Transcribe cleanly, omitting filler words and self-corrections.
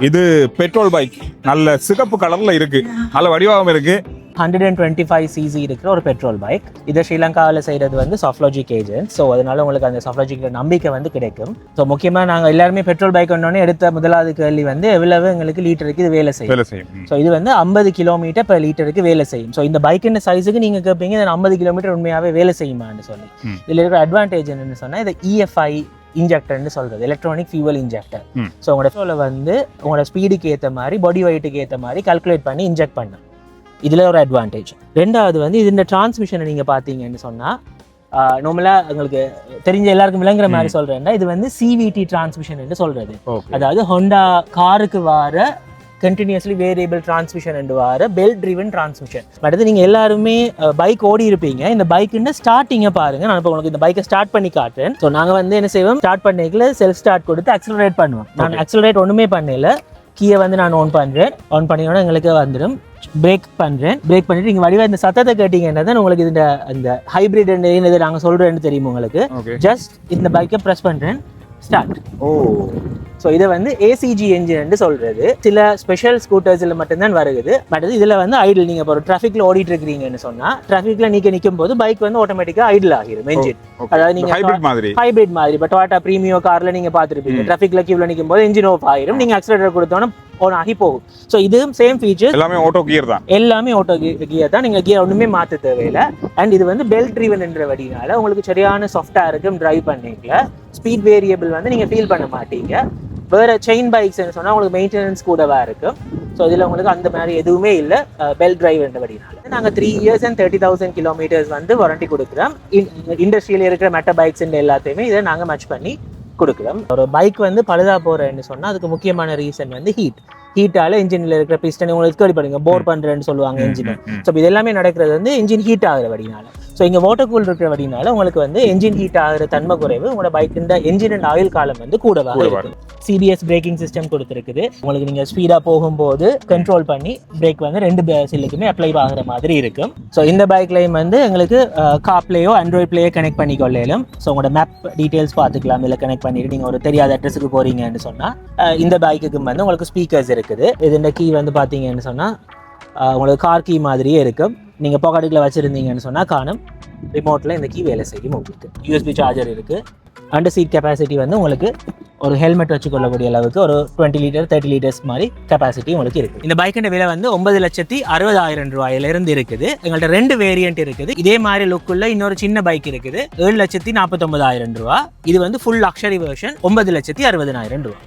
இது petrol bike, நல்ல சிகப்பு கலர்ல இருக்கு, நல்ல வடிவாகவும் இருக்கு. 125cc இருக்கிற ஒரு பெட்ரோல் பைக். இதை ஸ்ரீலங்காவில் செய்கிறது வந்து சாஃப்ட்லாஜிக் ஏஜென்ட். ஸோ அதனால உங்களுக்கு அந்த சாஃப்ட்லாஜிக் நம்பிக்கை வந்து கிடைக்கும். ஸோ முக்கியமாக நாங்கள் எல்லாருமே பெட்ரோல் பைக் ஒன்றோடனே எடுத்த முதலாவது கேள்வி வந்து எவ்வளவு எங்களுக்கு லிட்டருக்கு இது வேலை செய்யும். ஸோ இது வந்து 50 கிலோமீட்டர் per லிட்டருக்கு வேலை செய்யும். ஸோ இந்த பைக்கின் சைஸுக்கு நீங்கள் கேட்பீங்க 50 கிலோமீட்டர் உண்மையாகவே வேலை செய்யுமான்னு சொல்லி. இதில் இருக்கிற அட்வான்டேஜ் என்னன்னு சொன்னால் இதை EFI இன்ஜெக்டர்னு சொல்றது, எலக்ட்ரானிக் ஃபியூவல் இன்ஜெக்டர். ஸோ உங்களோட பெட்ரோலை வந்து உங்களோட ஸ்பீடுக்கு ஏற்ற மாதிரி பாடி வெயிட்டுக்கு ஏற்ற மாதிரி கால்குலேட் பண்ணி இன்ஜெக்ட் பண்ணும். இதில் ஒரு அட்வான்டேஜ். ரெண்டாவது வந்து இந்த டிரான்ஸ்மிஷனை நீங்கள் பார்த்தீங்கன்னு சொன்னால் நார்மலாக உங்களுக்கு தெரிஞ்ச எல்லாருக்கும் விளங்குற மாதிரி சொல்கிறேன்னா இது வந்து CVT டிரான்ஸ்மிஷன் என்று சொல்கிறது. அதாவது ஹோண்டா காருக்கு வர கண்டினியூஸ்லி வேரியபிள் டிரான்ஸ்மிஷன் என்று வர பெல்ட் ட்ரிவன் டிரான்ஸ்மிஷன். அடுத்து நீங்கள் எல்லாருமே பைக் ஓடி இருப்பீங்க. இந்த பைக்குன்னு ஸ்டார்டிங்கை பாருங்கள். நான் இப்போ உங்களுக்கு இந்த பைக்கை ஸ்டார்ட் பண்ணி காட்டுறேன். ஸோ நாங்கள் வந்து என்ன செய்வோம், ஸ்டார்ட் பண்ணிக்கல செல்ஃப் ஸ்டார்ட் கொடுத்து அக்ஸலரேட் பண்ணுவோம். நான் அக்ஸலரேட் ஒன்றுமே பண்ணல, கீயை வந்து நான் ஆன் பண்ணுறேன். ஆன் பண்ணிங்கன்னா எங்களுக்கு வந்துடும். பிரேக் பண்ணுறேன். பிரேக் பண்ணிட்டு நீங்கள் வடிவா இந்த சத்தத்தை கேட்டீங்கன்னா தான் உங்களுக்கு இந்த ஹைப்ரிட் என்னது நாங்கள் சொல்கிறேன்னு தெரியும் உங்களுக்கு. ஜஸ்ட் இந்த பைக்கை ப்ரெஸ் பண்ணுறேன், ஸ்டார்ட். ஸோ இதை வந்து ACG என்ஜின் சொல்கிறது. சில ஸ்பெஷல் ஸ்கூட்டர்ஸில் மட்டும்தான் வருது. பட் இதில் வந்து ஐடில் நீங்கள் இப்போ ஒரு டிராஃபிக்கில் ஓடிட்டு இருக்கிறீங்கன்னு சொன்னால் டிராஃபிக்கில் நீங்கள் நிற்கும் போது பைக் வந்து ஆட்டோமேட்டிக்காக ஐடில் ஆகிடும் என்ஜின். அதாவது நீங்கள் ஹைப்ரிட் மாதிரி இப்போ டொயோட்டா ப்ரீமியோ காரில் நீங்கள் பார்த்துருப்பீங்க, டிராஃபிக்கில் கீழே நிற்கும் போது என்ஜின் ஆஃப் ஆகிடும், நீங்கள் அக்ஸலரேட்டர் கொடுத்தோன்னா ஆன் ஆகி போகும். ஸோ இதுவும் சேம் ஃபீச்சர்ஸ், எல்லாமே ஆட்டோ கியர் தான். நீங்கள் கியர் ஒன்றுமே மாற்ற தேவையில்லை. அண்ட் இது வந்து பெல்ட் ட்ரிவன் என்ற வழினால உங்களுக்கு சரியான சாஃப்டாக இருக்கும். டிரைவ் பண்ணிக்கல ஸ்பீட் வேரியபிள் வந்து நீங்கள் ஃபீல் பண்ண மாட்டீங்க. வேறு செயின் பைக்ஸ்ன்னு சொன்னால் உங்களுக்கு மெயின்டெனன்ஸ் கூடவா இருக்கும். ஸோ இதில் உங்களுக்கு அந்த மாதிரி எதுவுமே இல்லை. பெல்ட் டிரைவ் என்றபடினால நாங்கள் 3 years and 30,000 கிலோமீட்டர்ஸ் வந்து வாரண்டி கொடுக்குறோம். இண்டஸ்ட்ரியில் இருக்கிற மெட்ட பைக்ஸ் எல்லாத்தையுமே இதை நாங்கள் மேட்ச் பண்ணி கொடுக்குறோம். ஒரு பைக் வந்து பழுதா போகிறேன்னு சொன்னால் அதுக்கு முக்கியமான ரீசன் வந்து ஹீட்டால இன்ஜினில் இருக்கிற பிஸ்டன் உங்களுக்கு கேள்விப்படுங்க, போர் பண்ணுறேன்னு சொல்லுவாங்க இன்ஜினை. ஸோ இது எல்லாமே நடக்கிறது வந்து இன்ஜின் ஹீட் ஆகிற வழினால. ஸோ இங்கே வாட்டர் கூல் இருக்கிற வழினால உங்களுக்கு வந்து என்ஜின் ஹீட் ஆகிற தன்மை குறைவு. உங்களோட பைக்கின் என்ஜின் அண்ட் ஆயில் காலம் வந்து கூடவாக இருக்கும். CBS பிரேக்கிங் சிஸ்டம் கொடுத்துருக்குது. உங்களுக்கு நீங்கள் ஸ்பீடாக போகும்போது கண்ட்ரோல் பண்ணி பிரேக் வந்து 2 சில்லுக்குமே அப்ளை ஆகிற மாதிரி இருக்கும். ஸோ இந்த பைக்லையும் வந்து எங்களுக்கு காப்லேயோ ஆண்ட்ராய்ட் பிளேயோ கனெக்ட் பண்ணி கொள்ளையிலும். ஸோ உங்களோட மேப் டீட்டெயில்ஸ் பார்த்துக்கலாம். இதில் கனெக்ட் பண்ணிட்டு நீங்கள் ஒரு தெரியாத அட்ரஸுக்கு போகிறீங்கன்னு சொன்னால் இந்த பைக்குக்கு வந்து உங்களுக்கு ஸ்பீக்கர்ஸ் இருக்குது. இது இந்த கீ வந்து பார்த்தீங்கன்னு சொன்னால் உங்களுக்கு கார் கீ மாதிரியே இருக்கும். நீங்கள் பாக்கெட்டுக்குள்ள வச்சுருந்தீங்கன்னு சொன்னால் காணும். ரிமோட்டில் இந்த கீ வேலை செய்யும். உங்களுக்கு USB சார்ஜர் இருக்குது. அண்டர் சீட் கெப்பாசிட்டி வந்து உங்களுக்கு ஒரு ஹெல்மெட் வச்சுக்கொள்ளக்கூடிய அளவுக்கு ஒரு 20 லிட்டர் 30 லிட்டர்ஸ் மாதிரி கெப்பாசிட்டி உங்களுக்கு இருக்குது. இந்த பைக்கின் விலை வந்து 9,60,000 ரூபாயிலிருந்து இருக்குது. எங்கள்கிட்ட 2 வேரியன்ட் இருக்குது. இதே மாதிரி லுக்குள்ள இன்னொரு சின்ன பைக் இருக்குது, 7,49,000 ரூபா. இது வந்து ஃபுல் லக்ஸரி வெர்ஷன், 9,60,000 ரூபா.